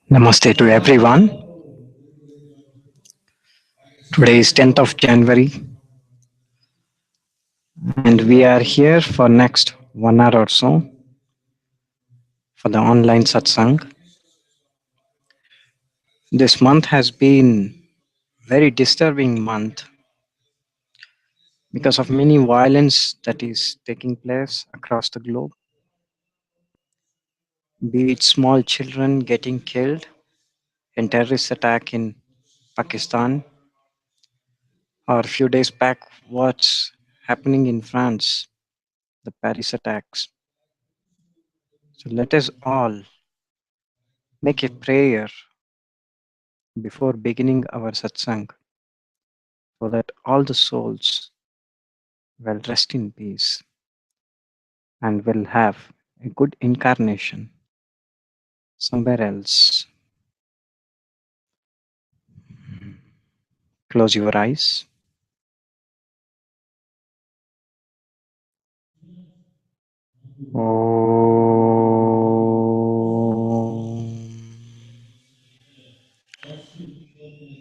Namaste to everyone. Today is 10th of January and we are here for next 1 hour or so for the online satsang. This month has been very disturbing month because of many violence that is taking place across the globe, be it small children getting killed in terrorist attack in Pakistan, or a few days back what's happening in France, the Paris attacks. So let us all make a prayer before beginning our satsang so that all the souls will rest in peace and will have a good incarnation somewhere else. Close your eyes.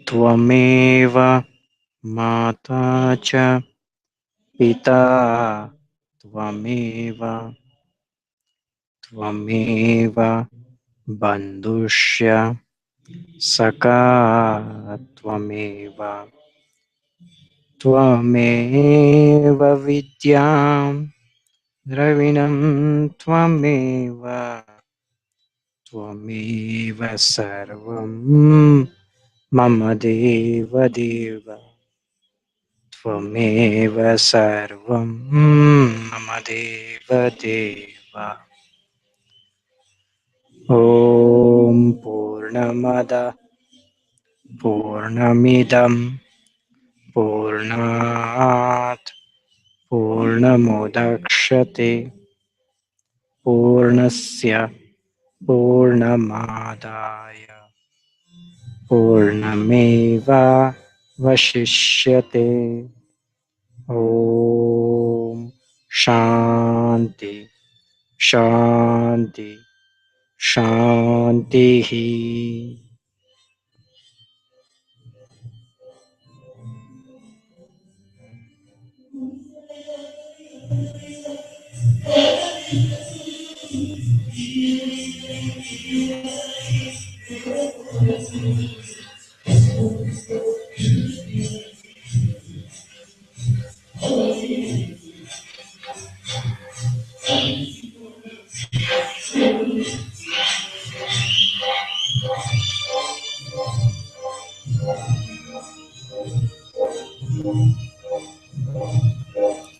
त्वमेव माता च पिता त्वमेव त्वमेव बन्धुश्च सखा त्वमेव त्वमेव विद्यां द्रविणं त्वमेव त्वमेव सर्वं मम देव त्वमेव सर्वं मम देव ॐ पूर्णमद पूर्णमिदं पूर्णात् पूर्णमुदक्ष्यते पूर्णस्य पूर्णमादाय पूर्णमेवावशिष्यते ॐ शान्ति शान्ति शान्तिः.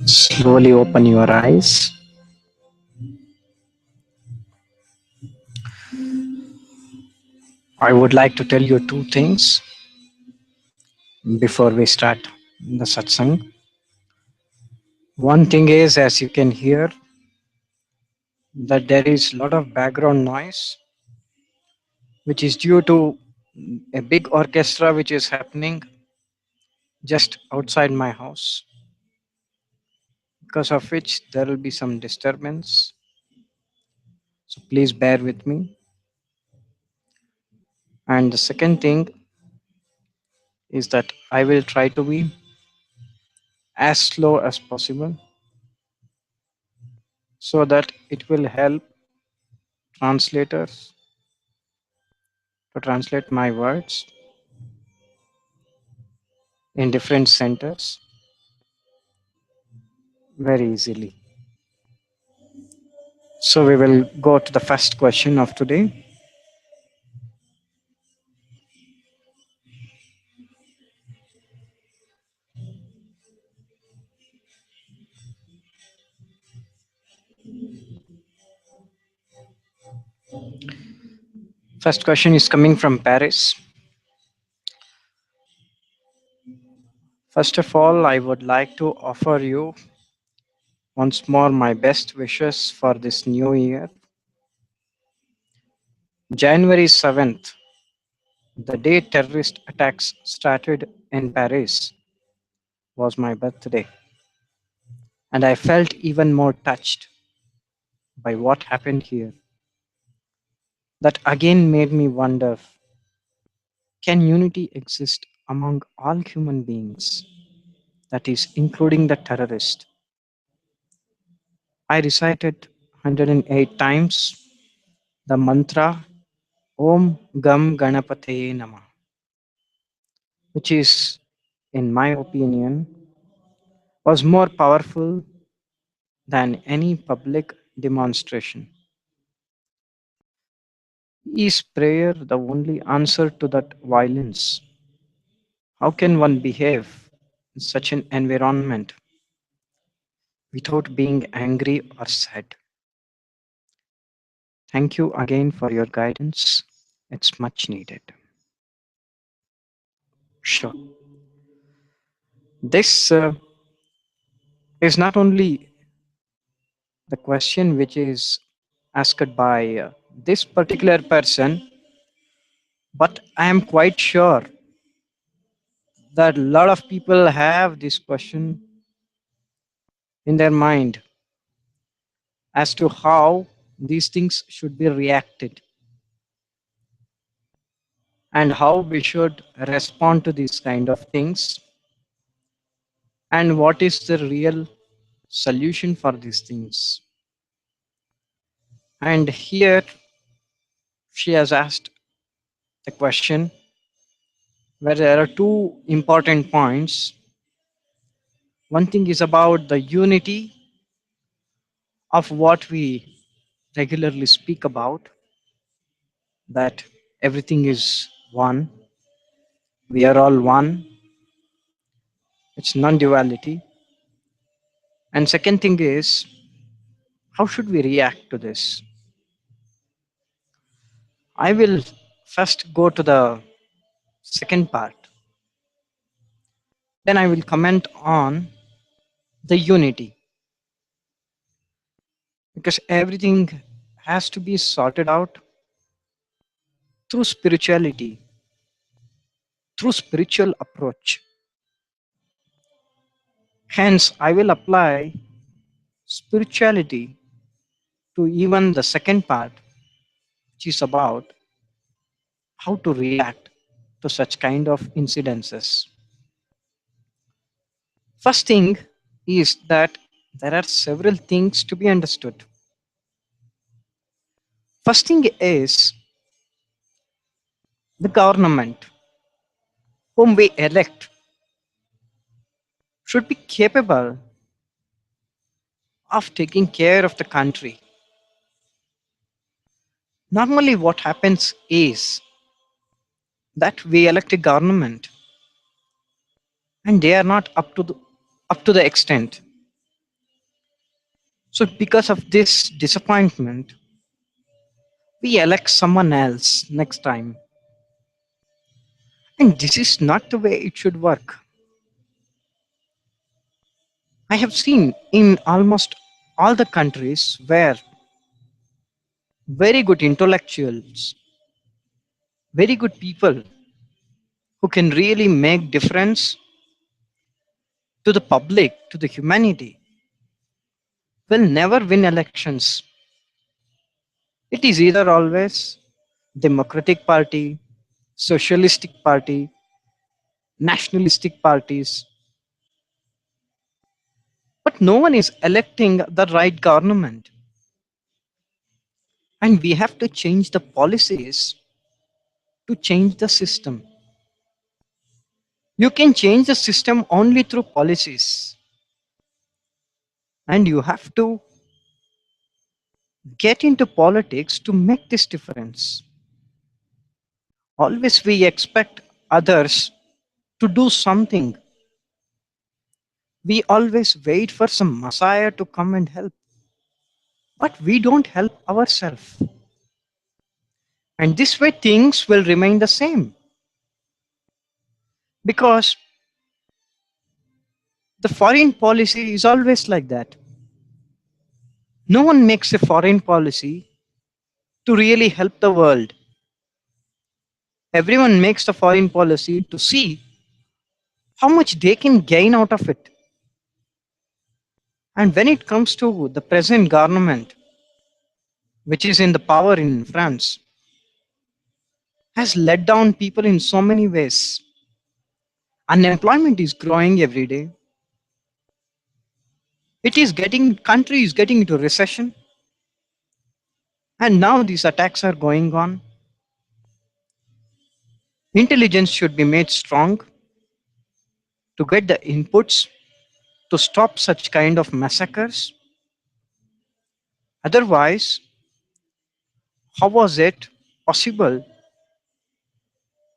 Slowly open your eyes. I would like to tell you two things before we start the satsang. One thing is, as you can hear, that there is a lot of background noise, which is due to a big orchestra which is happening just outside my house, because of which there will be some disturbance. So please bear with me. And the second thing is that I will try to be as slow as possible so that it will help translators to translate my words in different centers very easily. So we will go to the first question of today. First question is coming from Paris. First of all, I would like to offer you once more my best wishes for this new year. January 7th, the day terrorist attacks started in Paris, was my birthday. And I felt even more touched by what happened here. That again made me wonder, can unity exist among all human beings? That is, including the terrorist. I recited 108 times the mantra Om Gam Ganapataye Nama, which is, in my opinion, was more powerful than any public demonstration. Is prayer the only answer to that violence? How can one behave in such an environment without being angry or sad? Thank you again for your guidance. It's much needed. Sure. This is not only the question which is asked by this particular person, but I am quite sure that a lot of people have this question in their mind as to how these things should be reacted and how we should respond to these kind of things and what is the real solution for these things. And here she has asked the question where there are two important points. One thing is about the unity of what we regularly speak about, that everything is one, we are all one, it's non duality. And second thing is, how should we react to this? I will first go to the second part, then I will comment on the unity, because everything has to be sorted out through spirituality, through spiritual approach. Hence, I will apply spirituality to even the second part, which is about how to react to such kind of incidences. First thing is that there are several things to be understood. First thing is the government whom we elect should be capable of taking care of the country. Normally, what happens is that we elect a government and they are not up to the extent. So, because of this disappointment, we elect someone else next time. And this is not the way it should work. I have seen in almost all the countries where very good intellectuals, very good people who can really make difference to the public, to the humanity, will never win elections. It is either always Democratic Party, Socialistic Party, nationalistic parties, but no one is electing the right government. And we have to change the policies to change the system. You can change the system only through policies, and you have to get into politics to make this difference. Always we expect others to do something. We always wait for some messiah to come and help, but we don't help ourselves. And this way things will remain the same, because the foreign policy is always like that. No one makes a foreign policy to really help the world. Everyone makes the foreign policy to see how much they can gain out of it. And when it comes to the present government, which is in the power in France, has let down people in so many ways. Unemployment is growing every day. It is getting country is getting into recession, and now these attacks are going on. Intelligence should be made strong to get the inputs to stop such kind of massacres. Otherwise, how was it possible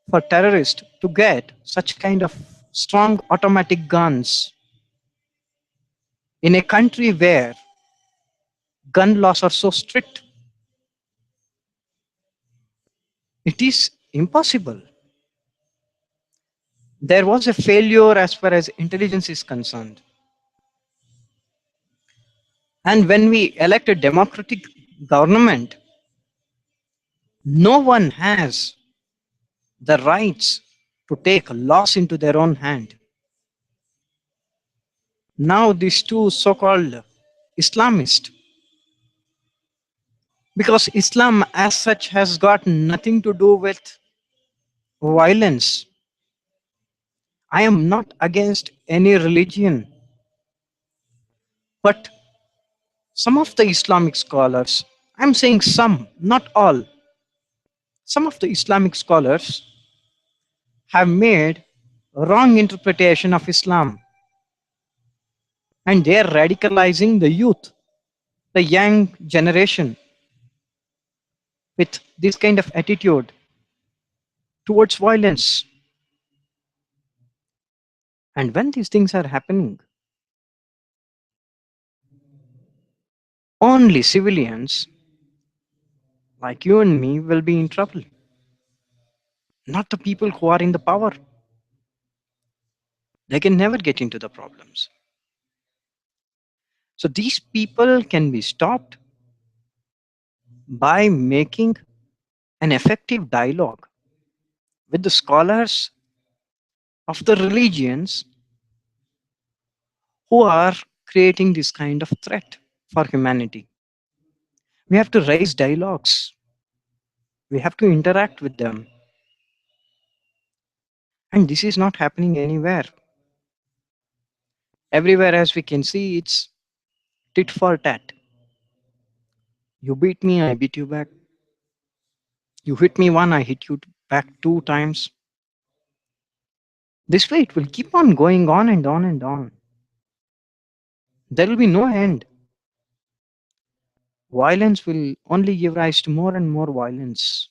for terrorists to get such kind of strong automatic guns in a country where gun laws are so strict? It is impossible. There was a failure as far as intelligence is concerned. And when we elect a democratic government, no one has the rights to take laws into their own hand. Now, these two so called Islamists, because Islam as such has got nothing to do with violence. I am not against any religion, but some of the Islamic scholars, I'm saying some, not all, some of the Islamic scholars have made wrong interpretation of Islam, and they are radicalizing the youth, the young generation with this kind of attitude towards violence. And when these things are happening, only civilians like you and me will be in trouble, not the people who are in the power. They can never get into the problems. So these people can be stopped by making an effective dialogue with the scholars of the religions who are creating this kind of threat for humanity. We have to raise dialogues. We have to interact with them. And this is not happening anywhere. Everywhere, as we can see, it's tit for tat. You beat me, I beat you back. You hit me one, I hit you back two times. This way, it will keep on going on and on and on. There will be no end. Violence will only give rise to more and more violence.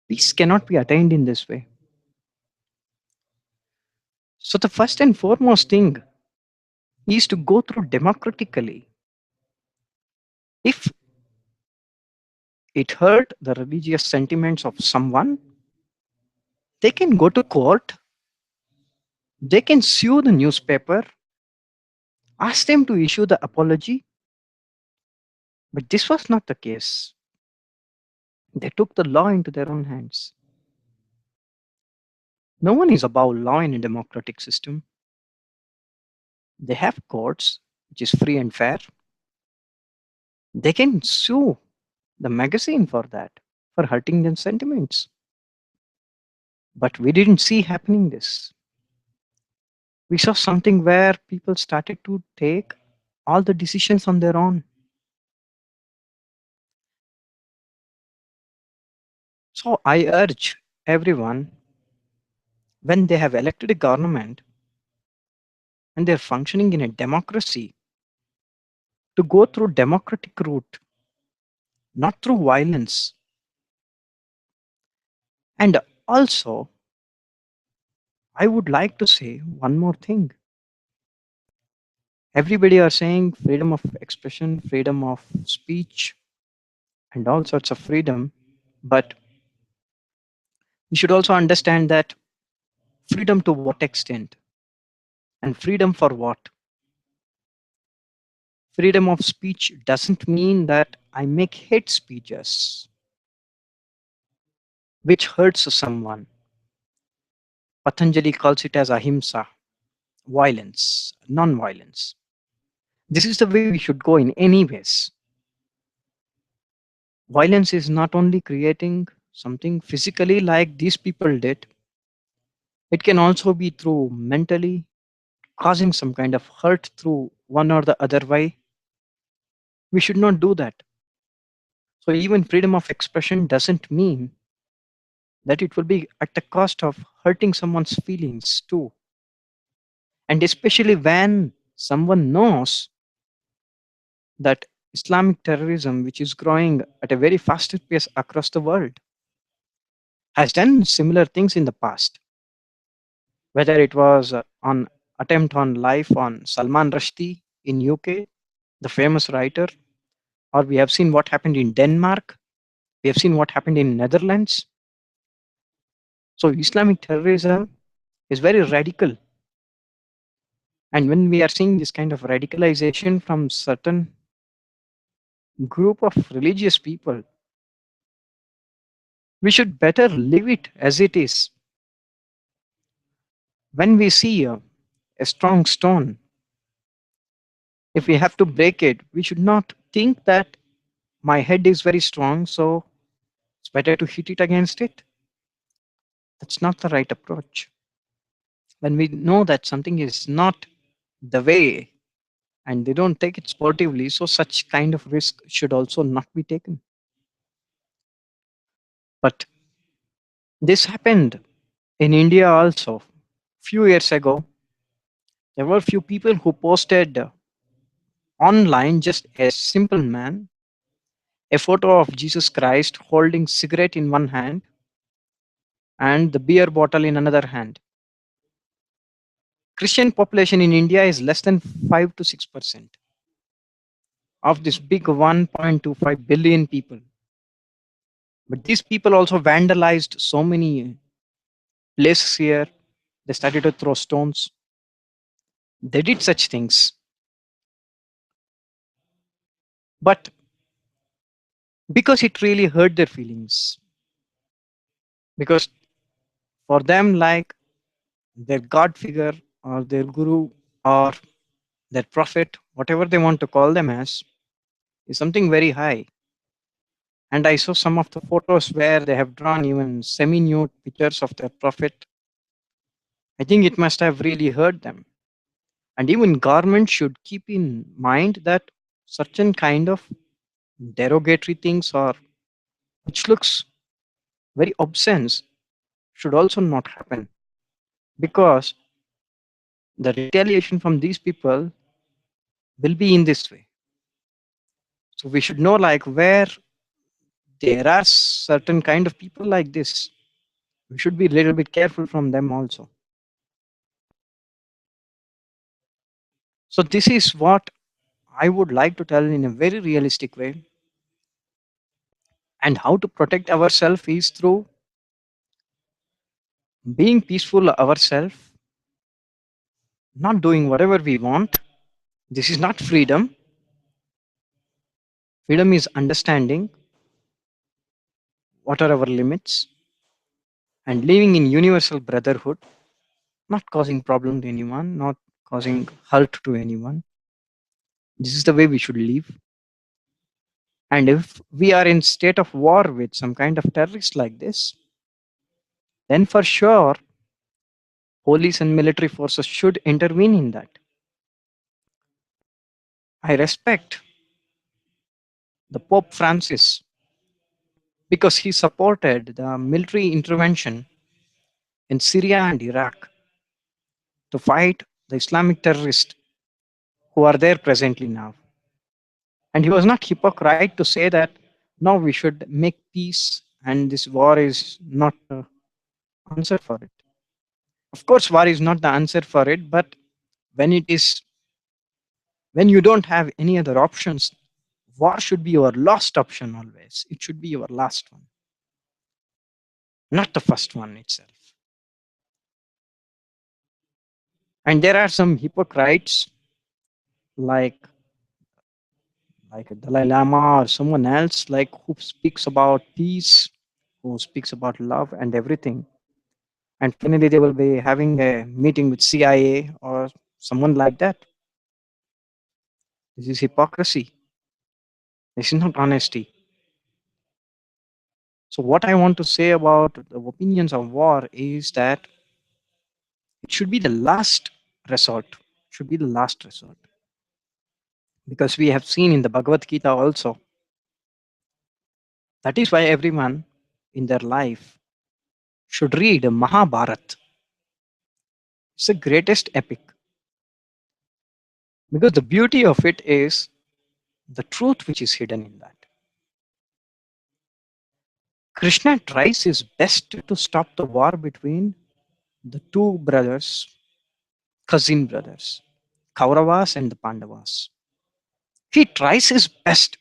Peace cannot be attained in this way. So, the first and foremost thing is to go through democratically. If it hurt the religious sentiments of someone, they can go to court, they can sue the newspaper, ask them to issue the apology. But this was not the case. They took the law into their own hands. No one is above law in a democratic system. They have courts, which is free and fair. They can sue the magazine for that, for hurting their sentiments. But we didn't see happening this. We saw something where people started to take all the decisions on their own. So I urge everyone, when they have elected a government and they're functioning in a democracy, to go through democratic route, not through violence. And also, I would like to say one more thing. Everybody are saying freedom of expression, freedom of speech, and all sorts of freedom. But we should also understand that freedom to what extent and freedom for what? Freedom of speech doesn't mean that I make hate speeches which hurts someone. Patanjali calls it as ahimsa, violence, non-violence. This is the way we should go in any ways. Violence is not only creating something physically like these people did, it can also be through mentally causing some kind of hurt through one or the other way. We should not do that. So, even freedom of expression doesn't mean that it will be at the cost of hurting someone's feelings too. And especially when someone knows that Islamic terrorism, which is growing at a very fast pace across the world, has done similar things in the past, whether it was on attempt on life on Salman Rushdie in UK, the famous writer, or we have seen what happened in Denmark, we have seen what happened in Netherlands. So Islamic terrorism is very radical. And when we are seeing this kind of radicalization from certain group of religious people, we should better leave it as it is. When we see a strong stone, if we have to break it, we should not think that my head is very strong, so it's better to hit it against it. That's not the right approach. When we know that something is not the way and they don't take it sportively, so such kind of risk should also not be taken. But this happened in India also. Few years ago, there were few people who posted online just a simple man, a photo of Jesus Christ holding cigarette in one hand and the beer bottle in another hand. Christian population in India is less than 5 to 6% of this big 1.25 billion people. But these people also vandalized so many places here. They started to throw stones. They did such things. But because it really hurt their feelings, because for them, like their God figure or their guru or their prophet, whatever they want to call them as, is something very high. And I saw some of the photos where they have drawn even semi nude pictures of their prophet. I think it must have really hurt them. And even government should keep in mind that certain kind of derogatory things or which looks very obscene should also not happen, because the retaliation from these people will be in this way. So we should know like where there are certain kind of people like this, we should be a little bit careful from them also. So this is what I would like to tell in a very realistic way. And how to protect ourselves is through being peaceful ourselves, not doing whatever we want. This is not freedom. Freedom is understanding what are our limits and living in universal brotherhood, not causing problem to anyone, not causing hurt to anyone. This is the way we should live. And if we are in state of war with some kind of terrorist like this, then for sure police and military forces should intervene in that. I respect the Pope Francis because he supported the military intervention in Syria and Iraq to fight the Islamic terrorists who are there presently now. And he was not hypocrite to say that no, we should make peace and this war is not the answer for it. Of course, war is not the answer for it, but when it is, when you don't have any other options, war should be your last option always. It should be your last one, not the first one itself. And there are some hypocrites like like a Dalai Lama or someone else like who speaks about peace, who speaks about love and everything. And finally they will be having a meeting with CIA or someone like that. This is hypocrisy. This is not honesty. So, what I want to say about the opinions of war is that it should be the last resort. Should be the last resort. Because we have seen in the Bhagavad Gita also. That is why everyone in their life should read Mahabharat. It's the greatest epic. Because the beauty of it is the truth which is hidden in that. Krishna tries his best to stop the war between the two brothers, cousin brothers, Kauravas and the Pandavas. He tries his best,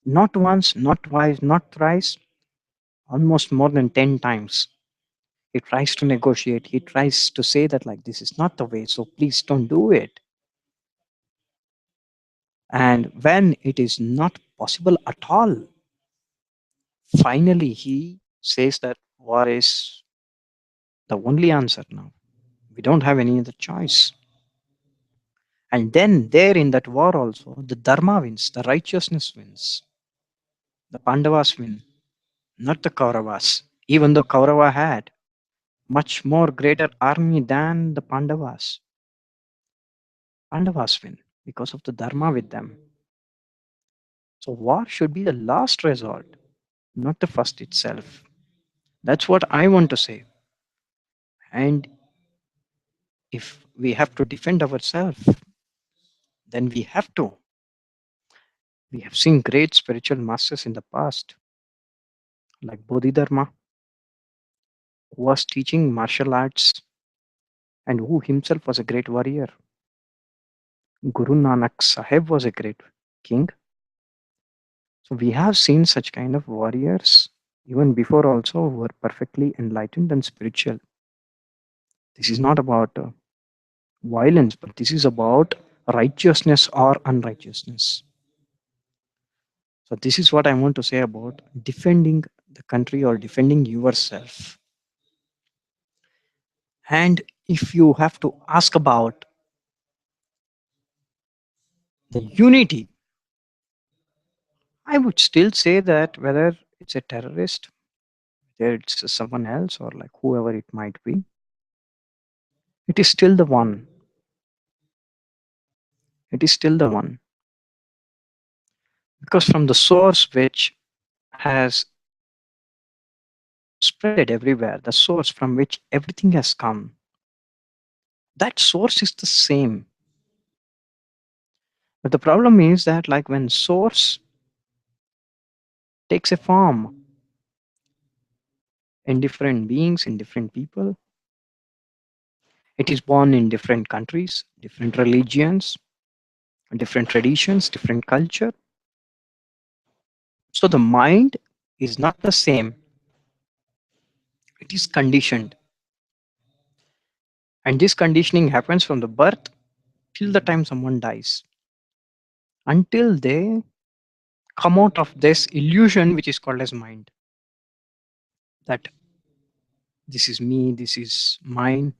not once, not twice, not thrice, almost more than 10 times. He tries to negotiate. He tries to say that, like, this is not the way, so please don't do it. And when it is not possible at all, finally he says that war is the only answer now. We don't have any other choice. And then, there in that war also, the Dharma wins, the righteousness wins. The Pandavas win, not the Kauravas. Even though Kaurava had much more greater army than the Pandavas, Pandavas win because of the Dharma with them. So, war should be the last resort, not the first itself. That's what I want to say. And if we have to defend ourselves, then we have to. We have seen great spiritual masters in the past, like Bodhidharma, who was teaching martial arts and who himself was a great warrior. Guru Nanak Sahib was a great king. So we have seen such kind of warriors even before also who were perfectly enlightened and spiritual. This is not about violence, but this is about righteousness or unrighteousness. So this is what I want to say about defending the country or defending yourself. And if you have to ask about the unity, I would still say that whether it's a terrorist, whether it's someone else or like whoever it might be, it is still the one. It is still the one. Because from the source which has spreaded everywhere, the source from which everything has come, that source is the same. But the problem is that, like, when source takes a form in different beings, in different people, it is born in different countries, different religions, different traditions, different culture. So the mind is not the same. It is conditioned. And this conditioning happens from the birth till the time someone dies. Until they come out of this illusion which is called as mind. That this is me, this is mine.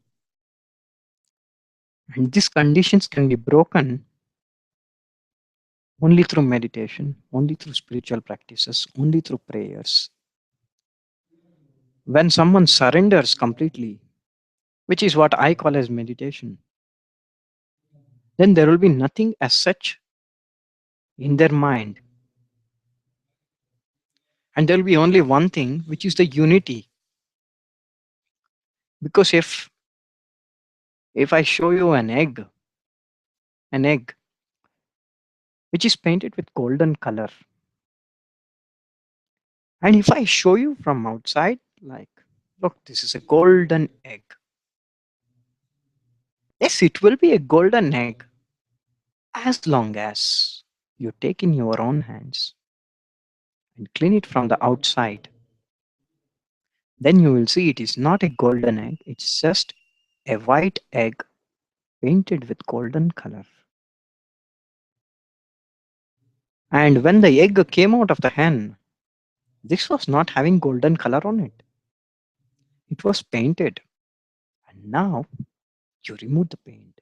And these conditions can be broken only through meditation, only through spiritual practices, only through prayers. When someone surrenders completely, which is what I call as meditation, then there will be nothing as such in their mind. And there will be only one thing, which is the unity. Because if I show you an egg which is painted with golden color, and if I show you from outside, like, look, this is a golden egg. Yes, it will be a golden egg as long as you take in your own hands and clean it from the outside. Then you will see it is not a golden egg, it's just a white egg painted with golden color. And when the egg came out of the hen, this was not having golden color on it. It was painted. And now you remove the paint.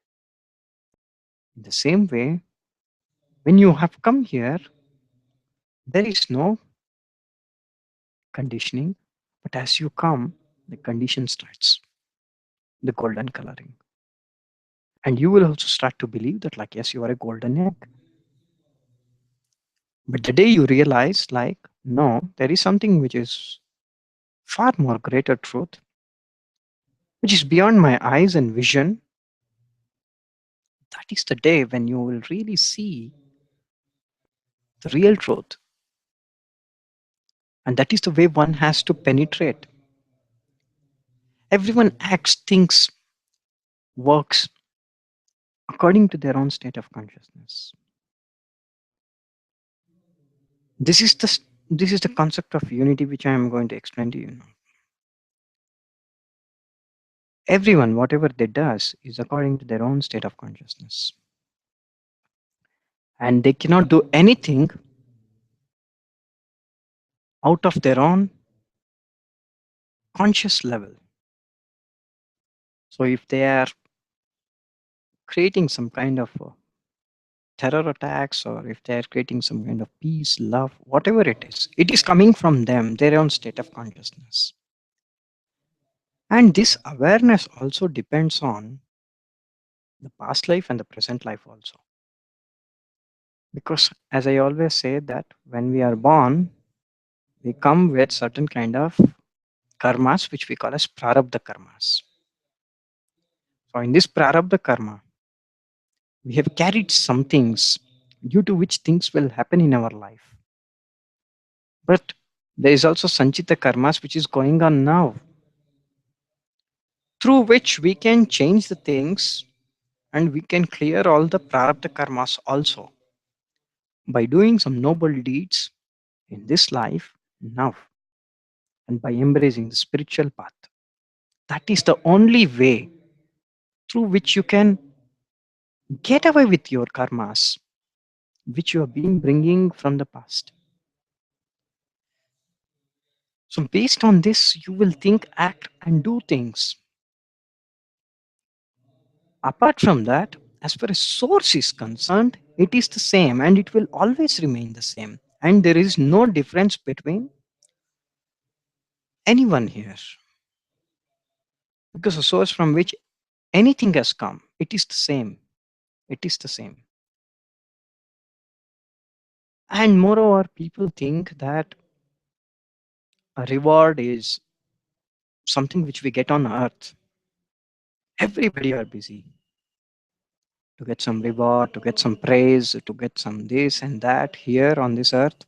In the same way, When you have come here, there is no conditioning, but as you come, the condition starts, the golden coloring. And you will also start to believe that, like, yes, you are a golden egg. But the day you realize, like, no, there is something which is far more greater truth, which is beyond my eyes and vision, that is the day when you will really see the real truth. And that is the way one has to penetrate. Everyone acts, thinks, works according to their own state of consciousness. This is this is the concept of unity which I am going to explain to you now. Everyone, whatever they does, is according to their own state of consciousness, and they cannot do anything out of their own conscious level. So if they are creating some kind of terror attacks, or if they are creating some kind of peace, love, whatever it is coming from them, their own state of consciousness. And this awareness also depends on the past life and the present life also. Because as I always say that when we are born, we come with certain kind of karmas which we call as prarabdha karmas. So in this prarabdha karma, we have carried some things due to which things will happen in our life. But there is also sanchita karmas which is going on now, through which we can change the things and we can clear all the prarabdha karmas also by doing some noble deeds in this life now, and by embracing the spiritual path. That is the only way through which you can get away with your karmas which you have been bringing from the past. So based on this, you will think, act, and do things. Apart from that, as far as source is concerned, it is the same and it will always remain the same. And there is no difference between anyone here, because the source from which anything has come, it is the same. It is the same. And moreover, people think that a reward is something which we get on earth. Everybody are busy to get some reward, to get some praise, to get some this and that here on this earth.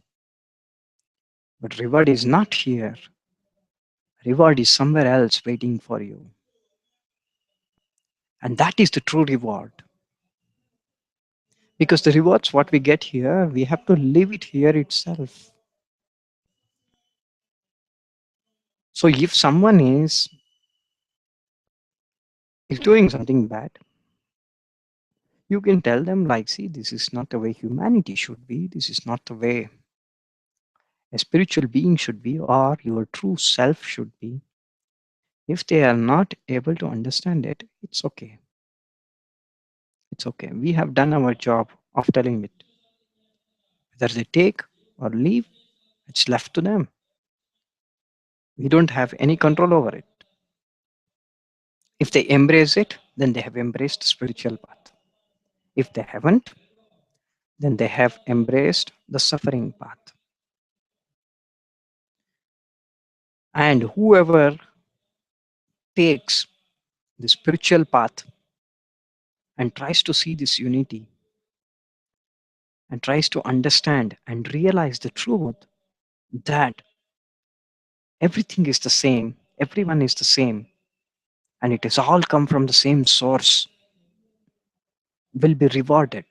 But reward is not here. Reward is somewhere else waiting for you. And that is the true reward. Because the rewards, what we get here, we have to live it here itself. So if someone is doing something bad, you can tell them, like, see, this is not the way humanity should be. This is not the way a spiritual being should be, or your true self should be. If they are not able to understand it, it's okay. It's okay. We have done our job of telling it. Whether they take or leave, it's left to them. We don't have any control over it. If they embrace it, then they have embraced the spiritual path. If they haven't, then they have embraced the suffering path. And whoever takes the spiritual path and tries to see this unity and tries to understand and realize the truth that everything is the same, everyone is the same, and it has all come from the same source, will be rewarded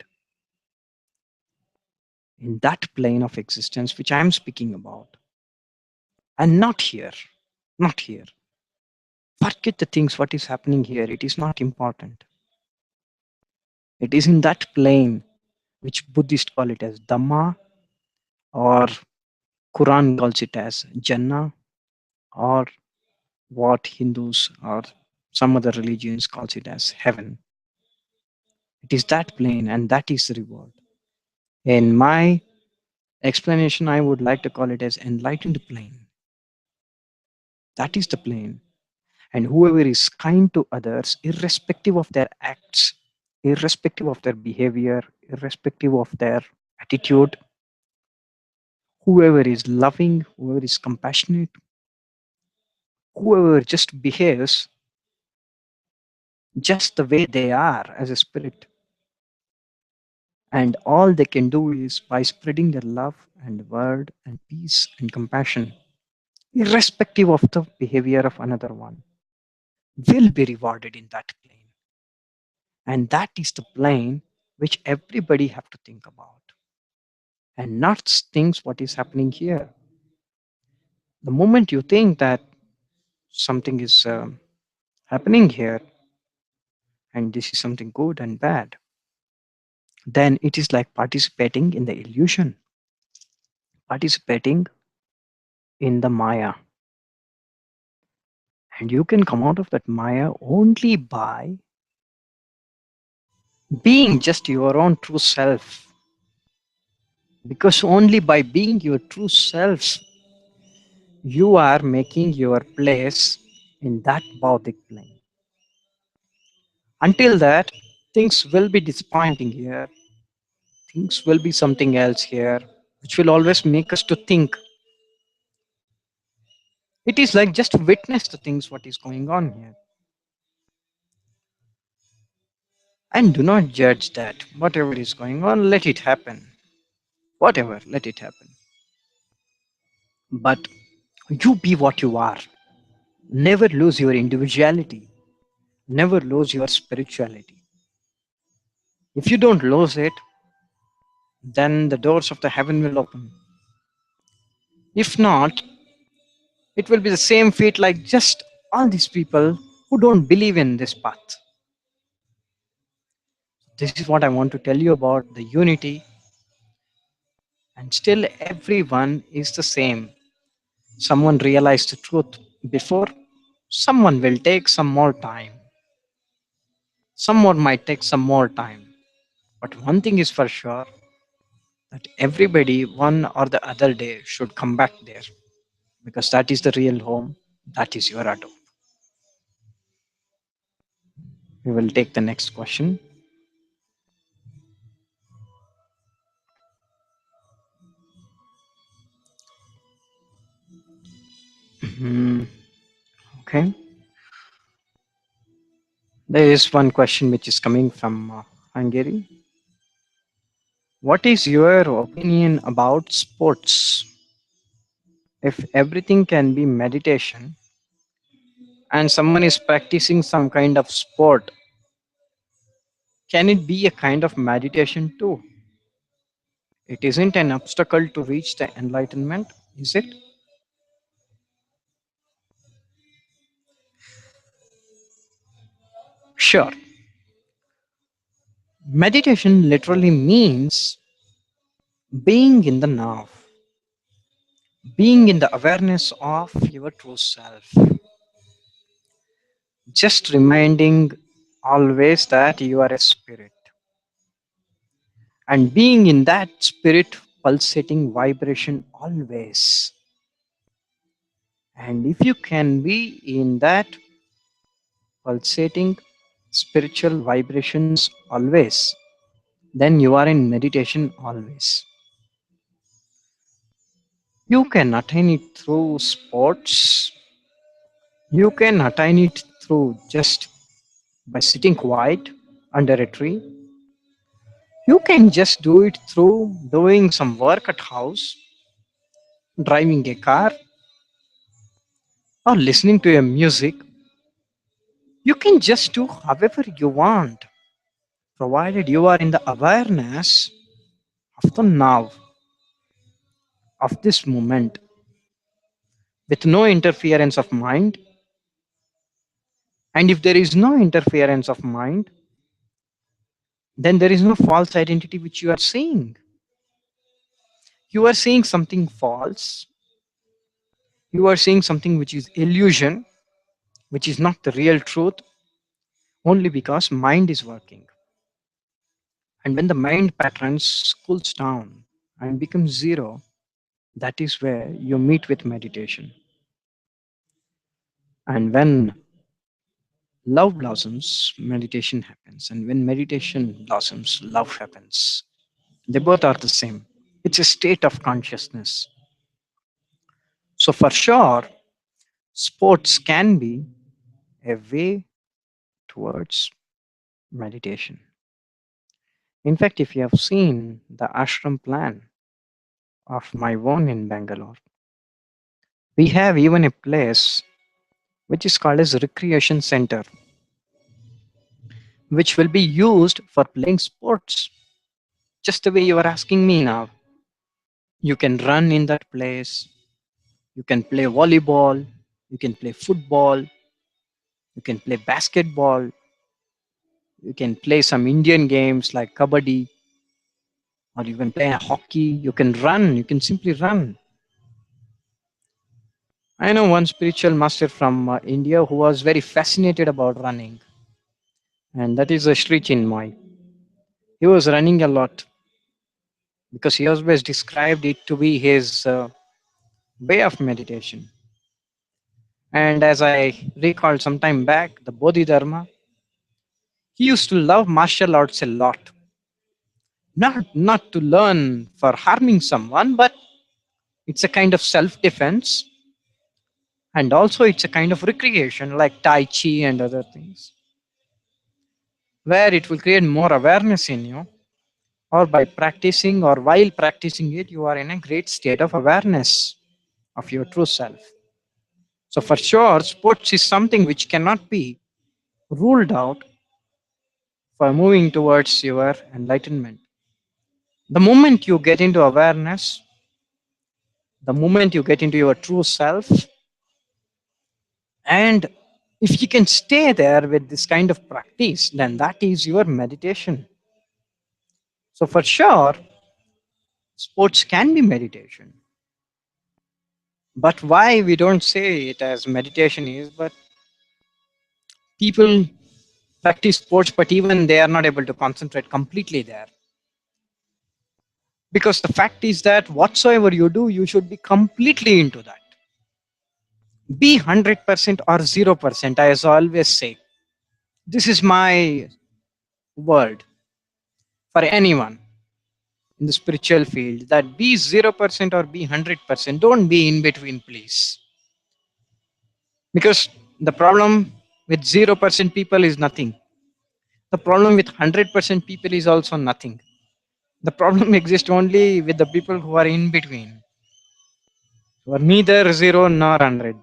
in that plane of existence which I am speaking about. And not here, not here. Forget the things, what is happening here. It is not important. It is in that plane which Buddhists call it as Dhamma, or Quran calls it as Jannah, or what Hindus or some other religions calls it as heaven. It is that plane and that is the reward. In my explanation, I would like to call it as enlightened plane. That is the plane. And whoever is kind to others, irrespective of their acts, irrespective of their behavior, irrespective of their attitude, whoever is loving, whoever is compassionate, whoever just behaves just the way they are as a spirit, and all they can do is by spreading their love and word and peace and compassion, irrespective of the behavior of another one, will be rewarded in that plane. And that is the plane which everybody have to think about, and not things what is happening here. The moment you think that something is happening here, and this is something good and bad, then it is like participating in the illusion, participating in the Maya. And you can come out of that Maya only by being just your own true self. Because only by being your true self, you are making your place in that Bautic plane. Until that, things will be disappointing here, things will be something else here, which will always make us to think. It is like just witness the things what is going on here. And do not judge that. Whatever is going on, let it happen. Whatever, let it happen. But you be what you are. Never lose your individuality. Never lose your spirituality. If you don't lose it, then the doors of the heaven will open. If not, it will be the same fate like just all these people who don't believe in this path. This is what I want to tell you about the unity, and still everyone is the same. Someone realized the truth before, someone will take some more time. Someone might take some more time. But one thing is for sure, that everybody, one or the other day, should come back there, because that is the real home. That is your adult. We will take the next question. Hmm, okay. There is one question which is coming from Hungary. What is your opinion about sports? If everything can be meditation and someone is practicing some kind of sport, can it be a kind of meditation too? It isn't an obstacle to reach the enlightenment, is it? Sure. Meditation literally means being in the now, being in the awareness of your true self, just reminding always that you are a spirit, and being in that spirit pulsating vibration always. And if you can be in that pulsating spiritual vibrations always, then you are in meditation always. You can attain it through sports, you can attain it through just by sitting quiet under a tree. You can just do it through doing some work at house, driving a car, or listening to a music. You can just do however you want, provided you are in the awareness of the now, of this moment, with no interference of mind. And if there is no interference of mind, then there is no false identity which you are seeing. You are seeing something false, you are seeing something which is illusion, which is not the real truth, only because mind is working. And when the mind patterns cools down and becomes zero, that is where you meet with meditation. And when love blossoms, meditation happens. And when meditation blossoms, love happens. They both are the same. It's a state of consciousness. So, for sure, sports can be a way towards meditation. In fact, if you have seen the ashram plan of my own in Bangalore, we have even a place which is called as recreation center, which will be used for playing sports. Just the way you are asking me now. You can run in that place, you can play volleyball, you can play football, you can play basketball, you can play some Indian games like kabaddi, or you can play hockey, you can run, you can simply run. I know one spiritual master from India who was very fascinated about running, and that is Sri Chinmoy. He was running a lot because he always described it to be his way of meditation. And as I recalled some time back, the Bodhidharma, he used to love martial arts a lot. Not to learn for harming someone, but it's a kind of self-defense, and also it's a kind of recreation like Tai Chi and other things, where it will create more awareness in you, or by practicing or while practicing it, you are in a great state of awareness of your true self. So, for sure, sports is something which cannot be ruled out for moving towards your enlightenment. The moment you get into awareness, the moment you get into your true self, and if you can stay there with this kind of practice, then that is your meditation. So, for sure, sports can be meditation. But why we don't say it as meditation is, but people practice sports, but even they are not able to concentrate completely there. Because the fact is that whatsoever you do, you should be completely into that. Be 100% or 0%, as I always say. This is my word for anyone in the spiritual field, that be 0% or be 100%. Don't be in between, please. Because the problem with 0% people is nothing. The problem with 100% people is also nothing. The problem exists only with the people who are in between, who are neither 0 nor 100.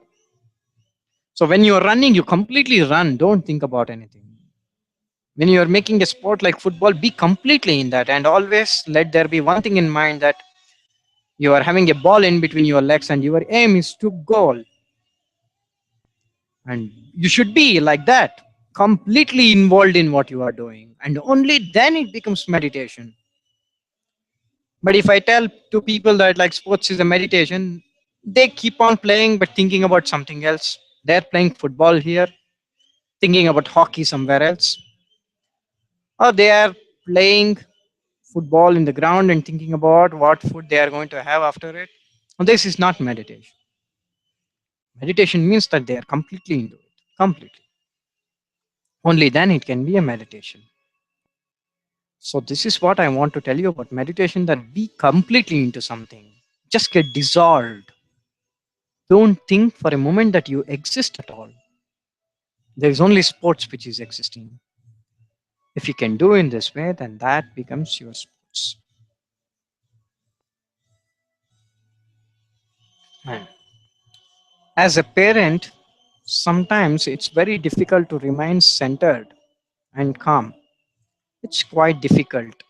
So when you are running, you completely run. Don't think about anything. When you are making a sport like football, be completely in that, and always let there be one thing in mind, that you are having a ball in between your legs and your aim is to goal. And you should be like that, completely involved in what you are doing. And only then it becomes meditation. But if I tell to people that like sports is a meditation, they keep on playing but thinking about something else. They're playing football here, thinking about hockey somewhere else. Or they are playing football in the ground and thinking about what food they are going to have after it. And this is not meditation. Meditation means that they are completely into it. Completely. Only then it can be a meditation. So this is what I want to tell you about meditation, that be completely into something. Just get dissolved. Don't think for a moment that you exist at all. There is only sports which is existing. If you can do in this way, then that becomes your sports. And as a parent, sometimes it's very difficult to remain centered and calm. It's quite difficult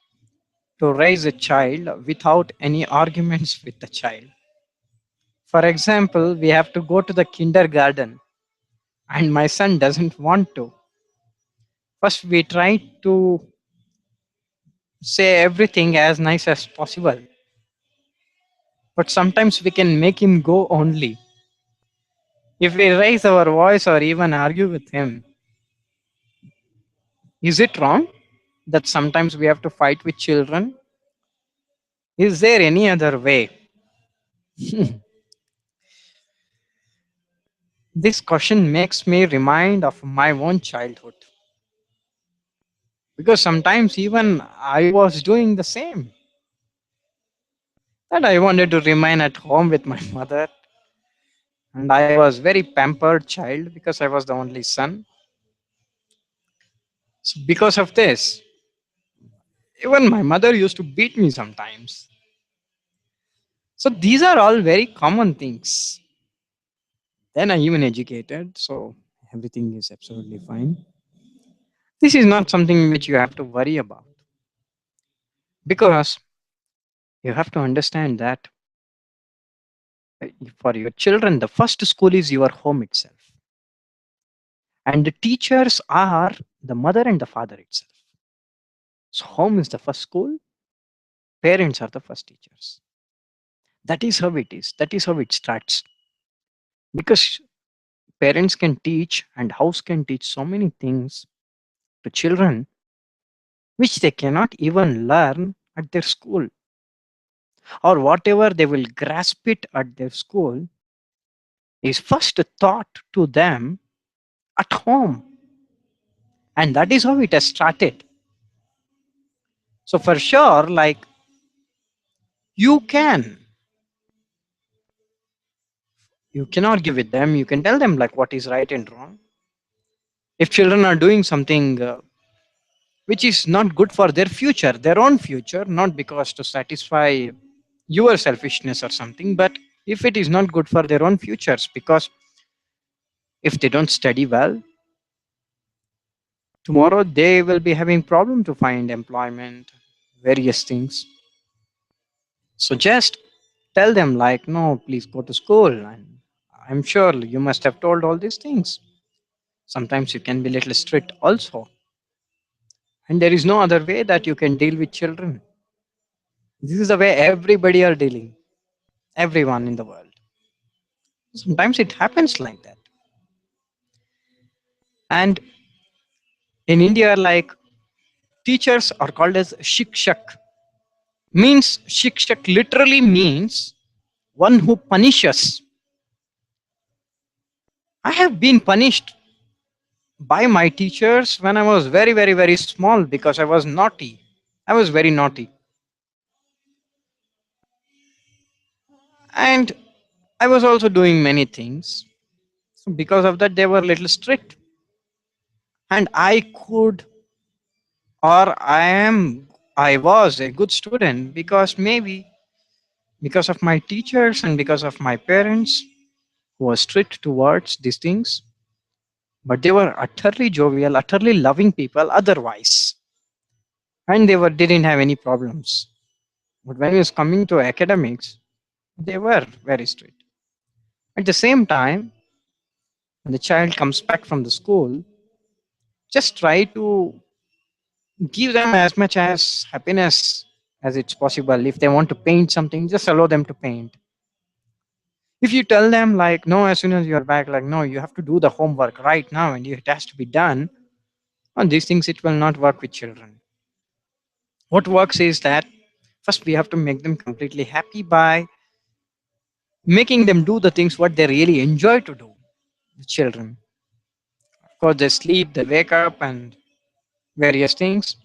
to raise a child without any arguments with the child. For example, we have to go to the kindergarten and my son doesn't want to. First, we try to say everything as nice as possible, but sometimes we can make him go only. If we raise our voice or even argue with him, is it wrong? that sometimes we have to fight with children? Is there any other way? This question makes me remind of my own childhood, because sometimes even I was doing the same. That I wanted to remain at home with my mother, and I was very pampered child because I was the only son. So because of this, even my mother used to beat me sometimes. So these are all very common things. Then I even educated, so everything is absolutely fine. This is not something which you have to worry about, because you have to understand that for your children, the first school is your home itself. And the teachers are the mother and the father itself. So home is the first school, parents are the first teachers. That is how it is. That is how it starts. Because parents can teach and house can teach so many things to children which they cannot even learn at their school, or whatever they will grasp it at their school is first taught to them at home. And that is how it has started. So for sure, like, you can argue with them, you can tell them like what is right and wrong. If children are doing something which is not good for their future, their own future, not because to satisfy your selfishness or something, but if it is not good for their own futures, because if they don't study well, tomorrow they will be having problem to find employment, various things. So just tell them like, no, please go to school. And I'm sure you must have told all these things. Sometimes you can be a little strict also. And there is no other way that you can deal with children. This is the way everybody are dealing, everyone in the world. Sometimes it happens like that. And in India, like, teachers are called as shikshak. Means shikshak literally means one who punishes. I have been punished by my teachers when I was very, very, very small because I was naughty. I was very naughty. And I was also doing many things. So because of that, they were a little strict. And I was a good student because maybe because of my teachers and because of my parents who were strict towards these things, but they were utterly jovial, utterly loving people otherwise. And they didn't have any problems. But when it was coming to academics, they were very strict. At the same time, when the child comes back from the school, just try to give them as much as happiness as it's possible. If they want to paint something, just allow them to paint. If you tell them like, no, as soon as you're back, like, no, you have to do the homework right now and it has to be done, on these things, it will not work with children. What works is that first we have to make them completely happy by making them do the things what they really enjoy to do. The children, of course, they sleep, they wake up, and various things,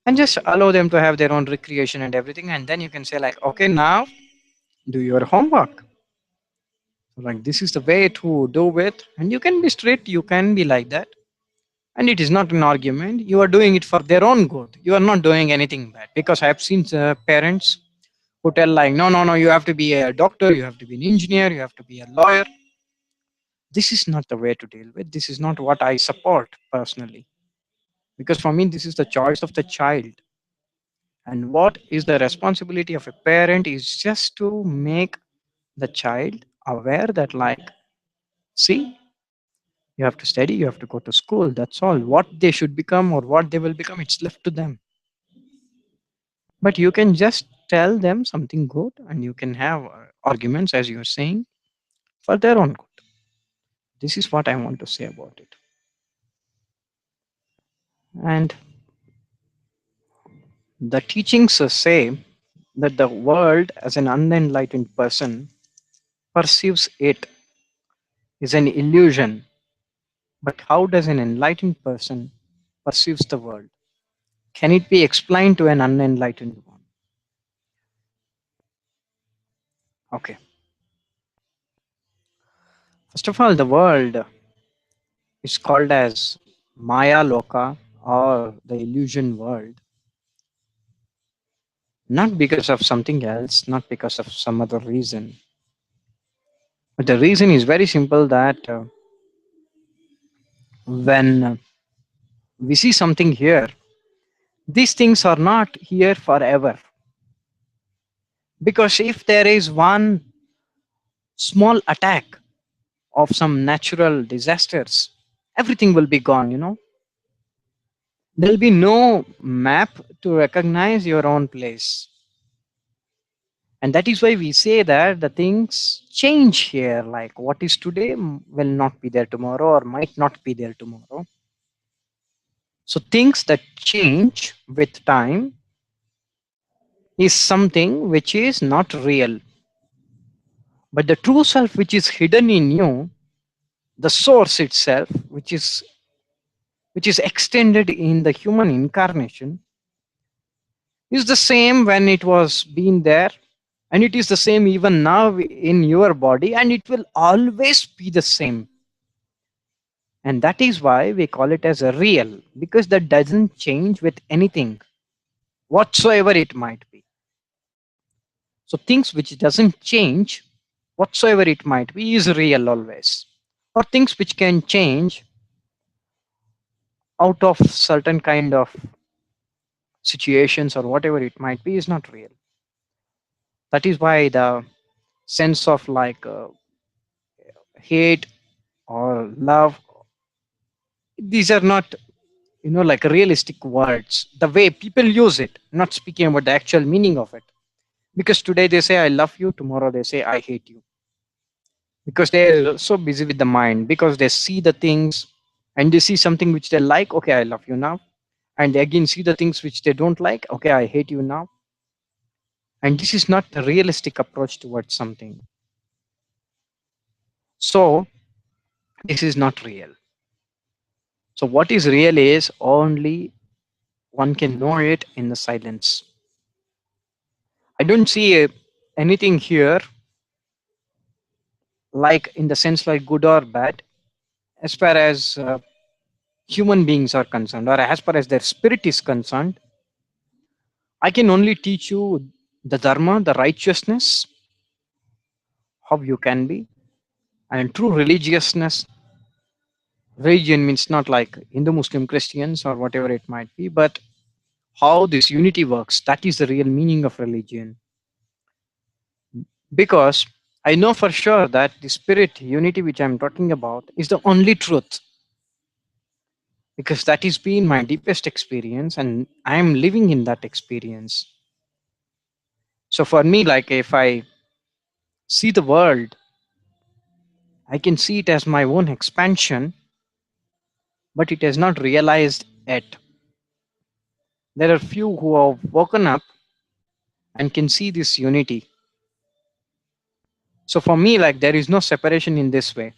and just allow them to have their own recreation and everything. And then you can say like, okay, now do your homework. Like, this is the way to do it, and you can be strict, you can be like that, and it is not an argument. You are doing it for their own good. You are not doing anything bad, because I have seen parents who tell like, no, no, no, you have to be a doctor, you have to be an engineer, you have to be a lawyer. This is not the way to deal with. This is not what I support personally, because for me this is the choice of the child. And what is the responsibility of a parent is just to make the child aware that like, see, you have to study, you have to go to school, that's all. What they should become or what they will become, it's left to them. But you can just tell them something good, and you can have arguments, as you're saying, for their own good. This is what I want to say about it. And the teachings say that the world as an unenlightened person perceives it is an illusion. But how does an enlightened person perceives the world? Can it be explained to an unenlightened one? Okay. First of all, the world is called as Maya Loka or the illusion world, not because of something else, not because of some other reason. But the reason is very simple that when we see something here, these things are not here forever. Because if there is one small attack of some natural disasters, everything will be gone, you know. There'll be no map to recognize your own place. And that is why we say that the things change here. Like what is today will not be there tomorrow or might not be there tomorrow. So things that change with time is something which is not real. But the true self which is hidden in you, the source itself, which is extended in the human incarnation, is the same when it was been there, and it is the same even now in your body, and it will always be the same. And that is why we call it as a real, because that doesn't change with anything whatsoever it might be. So things which doesn't change whatsoever it might be is real always. Or things which can change out of certain kind of situations or whatever it might be is not real. That is why the sense of like hate or love, these are not, you know, like realistic words the way people use it, not speaking about the actual meaning of it. Because today they say I love you, tomorrow they say I hate you, because they're so busy with the mind, because they see the things and they see something which they like, okay, I love you now. And they again see the things which they don't like, okay, I hate you now. And this is not a realistic approach towards something. So this is not real. So what is real is only one can know it in the silence. I don't see anything here like in the sense like good or bad as far as human beings are concerned, or as far as their spirit is concerned. I can only teach you the dharma, the righteousness, how you can be, and true religiousness. Religion means not like Hindu, Muslim, Christians, or whatever it might be, but how this unity works. That is the real meaning of religion. Because I know for sure that the spirit unity which I'm talking about is the only truth, because that has been my deepest experience and I am living in that experience. So for me, like if I see the world, I can see it as my own expansion, but it has not realized yet. There are few who have woken up and can see this unity. So for me, like there is no separation in this way,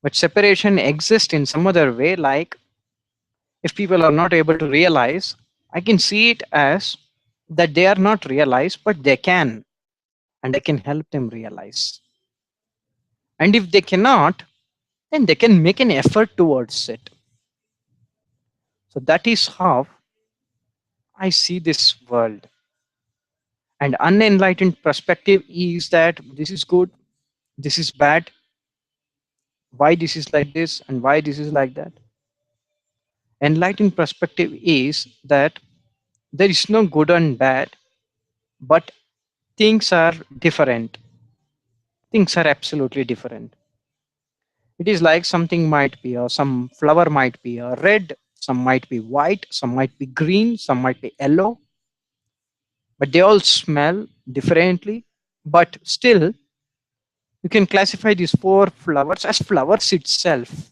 but separation exists in some other way. Like if people are not able to realize, I can see it as that they are not realized, but they can, and I can help them realize. And if they cannot, then they can make an effort towards it. So that is how I see this world. And unenlightened perspective is that this is good, this is bad, why this is like this, and why this is like that. Enlightened perspective is that there is no good and bad, but things are different. Things are absolutely different. It is like something might be, or some flower might be red, some might be white, some might be green, some might be yellow, but they all smell differently. But still, you can classify these four flowers as flowers itself.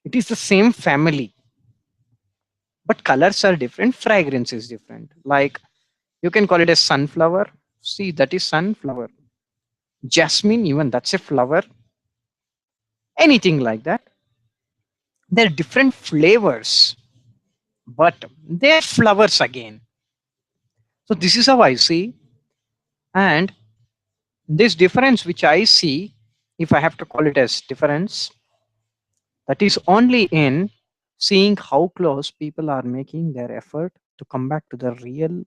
It is the same family. but colors are different, fragrance is different. Like you can call it a sunflower. See, that is sunflower. Jasmine, even that's a flower. Anything like that. They're different flavors, but they're flowers again. So this is how I see. And this difference which I see, if I have to call it as difference, that is only in seeing how close people are making their effort to come back to the real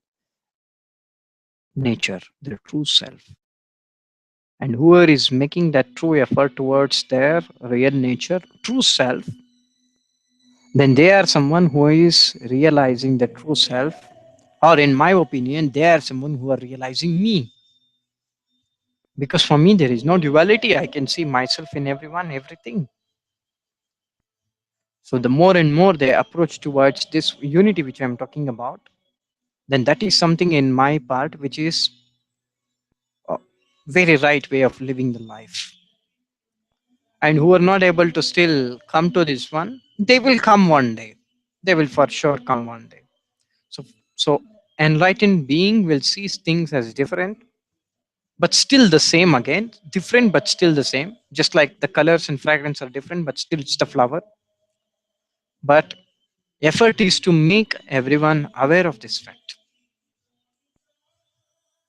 nature, their true self. And whoever is making that true effort towards their real nature, true self, then they are someone who is realizing the true self. Or, in my opinion, they are someone who are realizing me. Because for me, there is no duality. I can see myself in everyone, everything. So, the more and more they approach towards this unity which I'm talking about, then that is something in my part which is a very right way of living the life. And who are not able to still come to this one, they will come one day. They will for sure come one day. So, so enlightened being will see things as different, but still the same again. Different, but still the same. Just like the colors and fragrance are different, but still it's the flower. But effort is to make everyone aware of this fact.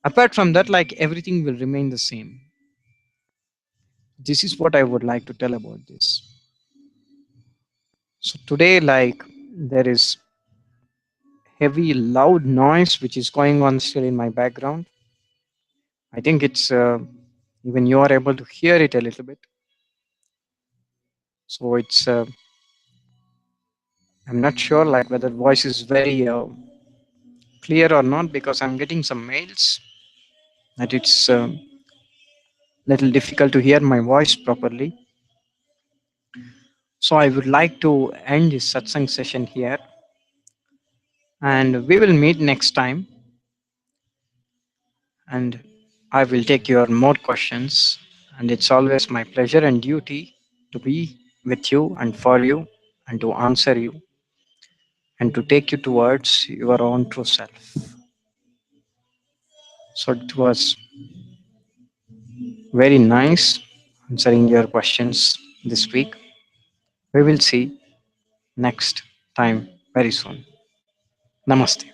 Apart from that, like everything will remain the same. This is what I would like to tell about this. So today, like there is heavy, loud noise which is going on still in my background. I think it's even you are able to hear it a little bit. So it's I'm not sure like whether voice is very clear or not because I'm getting some mails that it's little difficult to hear my voice properly. So I would like to end this satsang session here, and we will meet next time. And I will take your more questions. And it's always my pleasure and duty to be with you and for you and to answer you and to take you towards your own true self. So it was very nice answering your questions this week. We will see next time very soon. Namaste.